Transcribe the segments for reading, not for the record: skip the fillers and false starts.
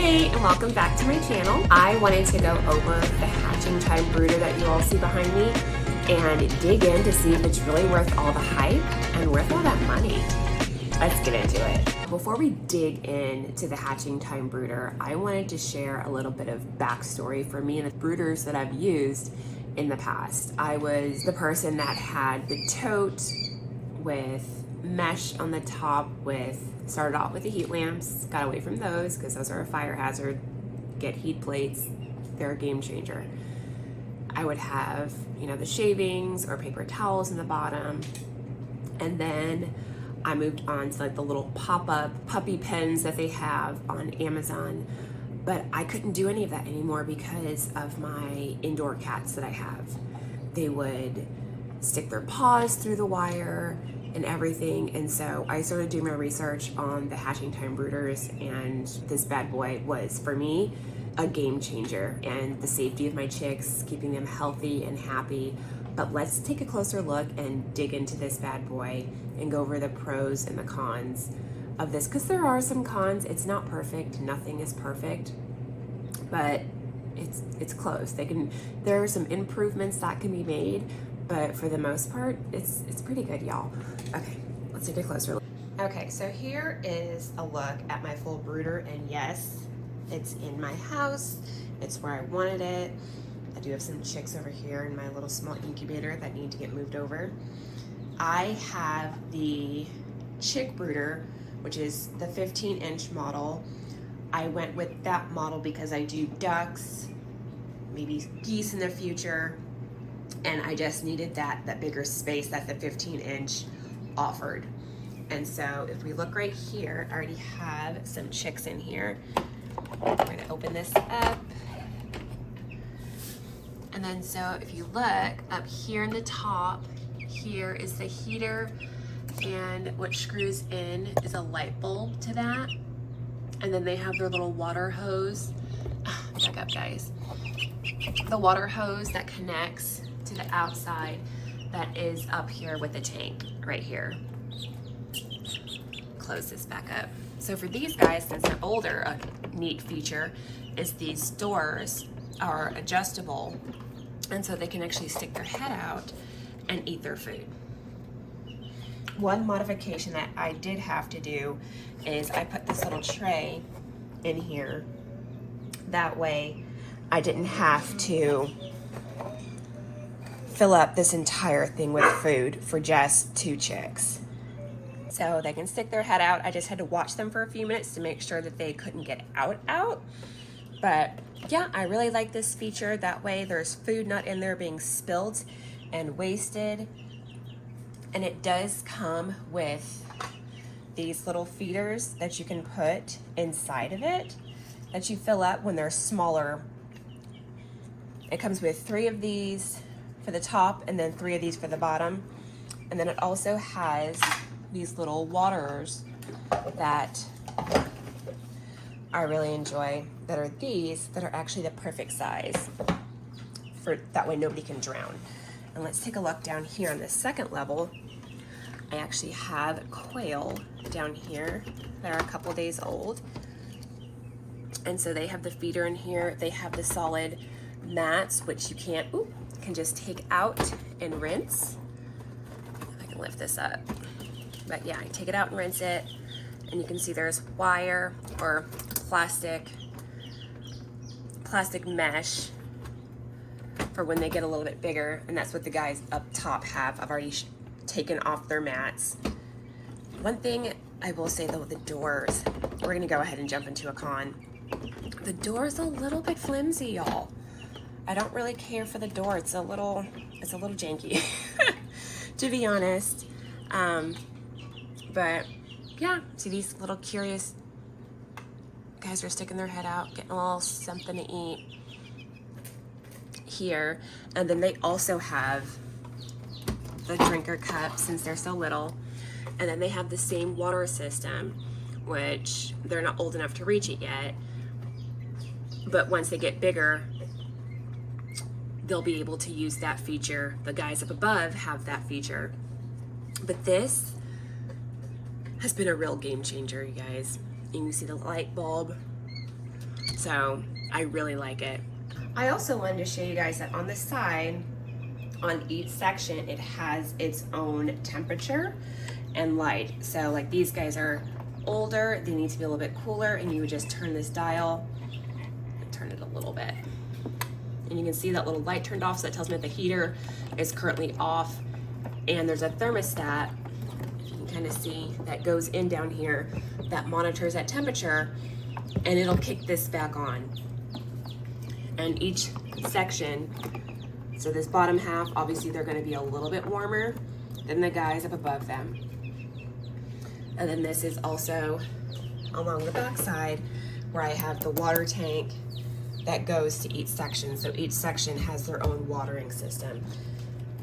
Hey, and welcome back to my channel. I wanted to go over the hatching time brooder that you all see behind me and dig in to see if it's really worth all the hype and worth all that money. Let's get into it. Before we dig into the hatching time brooder, I wanted to share a little bit of backstory for me and the brooders that I've used in the past. I was the person that had the tote with mesh on the top started off with the heat lamps, got away from those because those are a fire hazard. Get heat plates, they're a game changer. I would have, the shavings or paper towels in the bottom. And then I moved on to like the little pop-up puppy pens that they have on Amazon. But I couldn't do any of that anymore because of my indoor cats that I have. They would stick their paws through the wire and everything, and so I started doing my research on the hatching time brooders, and this bad boy was, for me, a game changer, and the safety of my chicks, keeping them healthy and happy. But let's take a closer look and dig into this bad boy and go over the pros and the cons of this, because there are some cons. It's not perfect, nothing is perfect, but it's close. There are some improvements that can be made, but for the most part, it's pretty good, y'all. Okay, let's take a closer look. Okay, so here is a look at my full brooder, and yes, it's in my house. It's where I wanted it. I do have some chicks over here in my little small incubator that need to get moved over. I have the chick brooder, which is the 15-inch model. I went with that model because I do ducks, maybe geese in the future, and I just needed that bigger space that the 15-inch offered. And so if we look right here, I already have some chicks in here. I'm going to open this up. And then so if you look up here in the top, here is the heater, and what screws in is a light bulb to that. And then they have their little water hose. Back up, guys. The water hose that connects to the outside that is up here with the tank right here. Close this back up. So for these guys, since they're older, a neat feature is these doors are adjustable, and so they can actually stick their head out and eat their food. One modification that I did have to do is I put this little tray in here. That way I didn't have to fill up this entire thing with food for just 2 chicks. So they can stick their head out. I just had to watch them for a few minutes to make sure that they couldn't get out. But yeah, I really like this feature. That way there's food not in there being spilled and wasted. And it does come with these little feeders that you can put inside of it that you fill up when they're smaller. It comes with 3 of these for the top and then 3 of these for the bottom. And then it also has these little waterers that I really enjoy, that are these, that are actually the perfect size for that way nobody can drown. And let's take a look down here on the second level. I actually have quail down here that are a couple days old. And so they have the feeder in here. They have the solid mats, which you can just take out and rinse. If I can lift this up. But yeah, I take it out and rinse it. And you can see there's wire or plastic mesh for when they get a little bit bigger, and that's what the guys up top have. I've already taken off their mats. One thing I will say though, the doors, we're gonna go ahead and jump into a con. The door's a little bit flimsy, y'all. I don't really care for the door. It's a little janky, to be honest. But yeah, see these little curious guys are sticking their head out, getting a little something to eat here. And then they also have the drinker cup since they're so little. And then they have the same water system, which they're not old enough to reach it yet. But once they get bigger, they'll be able to use that feature. The guys up above have that feature. But this has been a real game changer, you guys. And you see the light bulb So I really like it. I also wanted to show you guys that on the side, on each section, it has its own temperature and light. So like these guys are older, they need to be a little bit cooler, and you would just turn this dial and turn it a little bit. And you can see that little light turned off, so that tells me that the heater is currently off. And there's a thermostat, you can kind of see, that goes in down here that monitors that temperature, and it'll kick this back on. And each section, so this bottom half, obviously they're going to be a little bit warmer than the guys up above them. And then this is also along the back side where I have the water tank that goes to each section. So each section has their own watering system.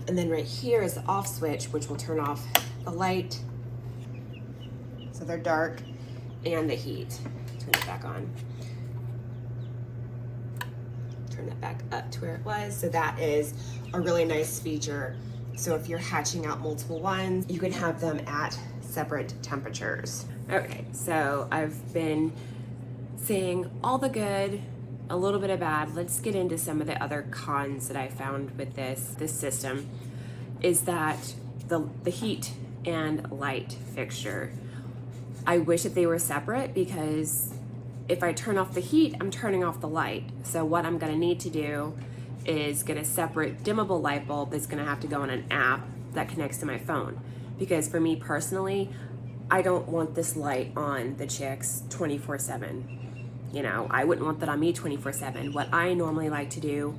And then right here is the off switch, which will turn off the light, so they're dark, and the heat. Turn it back on. Turn that back up to where it was. So that is a really nice feature. So if you're hatching out multiple ones, you can have them at separate temperatures. Okay, so I've been saying all the good, a little bit of bad. Let's get into some of the other cons that I found with this system. Is that the heat and light fixture. I wish that they were separate, because if I turn off the heat, I'm turning off the light. So what I'm gonna need to do is get a separate dimmable light bulb that's gonna have to go on an app that connects to my phone. Because for me personally, I don't want this light on the chicks 24/7. You know, I wouldn't want that on me 24/7. What I normally like to do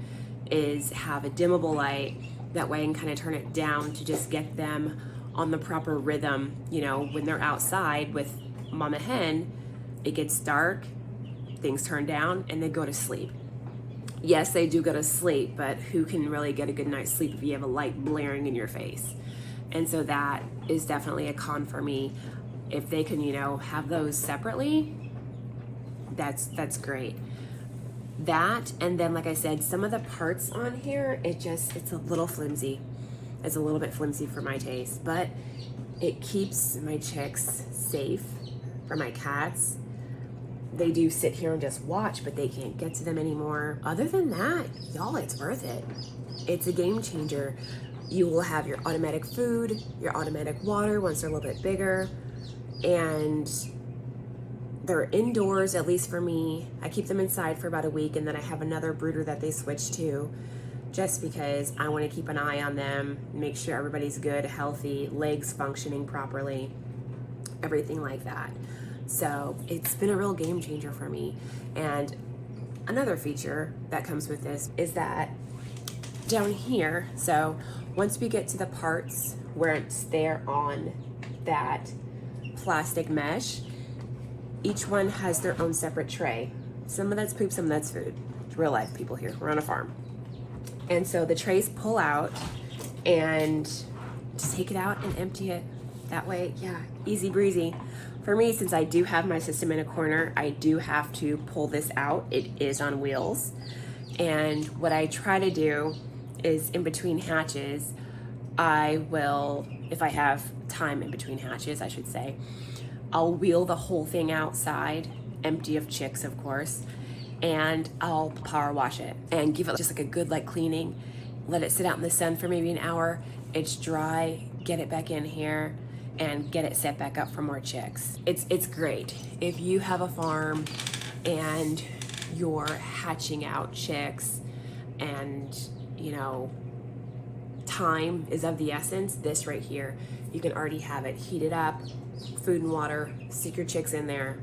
is have a dimmable light. That way I can kind of turn it down to just get them on the proper rhythm. You know, when they're outside with mama hen, it gets dark, things turn down, and they go to sleep. Yes, they do go to sleep, but who can really get a good night's sleep if you have a light blaring in your face? And so that is definitely a con for me. If they can, you know, have those separately, that's great. That, and then like I said, some of the parts on here, it's a little flimsy. It's a little bit flimsy for my taste, but it keeps my chicks safe. For my cats, they do sit here and just watch, but they can't get to them anymore. Other than that, y'all, it's worth it. It's a game changer. You will have your automatic food, your automatic water once they're a little bit bigger, and they're indoors, at least for me. I keep them inside for about a week, and then I have another brooder that they switch to, just because I want to keep an eye on them, make sure everybody's good, healthy, legs functioning properly, everything like that. So it's been a real game changer for me. And another feature that comes with this is that down here, so once we get to the parts where it's there on that plastic mesh, each one has their own separate tray. Some of that's poop, some of that's food. It's real life people here. We're on a farm. And so the trays pull out, and just take it out and empty it. That way, yeah, easy breezy. For me, since I do have my system in a corner, I do have to pull this out. It is on wheels. And what I try to do is in between hatches, I will, if I have time in between hatches, I should say, I'll wheel the whole thing outside, empty of chicks, of course, and I'll power wash it and give it just like a good like cleaning. Let it sit out in the sun for maybe an hour. It's dry, get it back in here, and get it set back up for more chicks. It's great. If you have a farm and you're hatching out chicks and, you know, time is of the essence, this right here, you can already have it heated up, food and water, stick your chicks in there.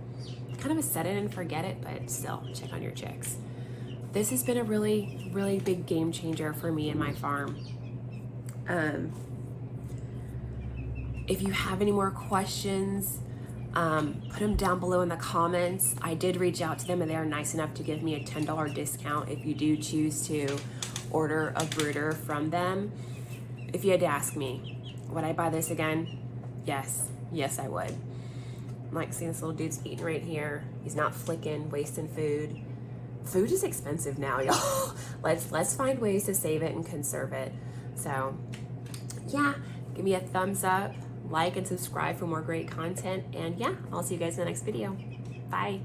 Kind of a set it and forget it, but still check on your chicks. This has been a really, really big game changer for me and my farm. If you have any more questions, put them down below in the comments. I did reach out to them, and they are nice enough to give me a $10 discount if you do choose to order a brooder from them. If you had to ask me, would I buy this again? Yes, I would. Like, see this little dude's eating right here. He's not flicking, wasting food. Food is expensive now, y'all. Let's find ways to save it and conserve it. So, yeah, give me a thumbs up, like and subscribe for more great content. And yeah, I'll see you guys in the next video. Bye.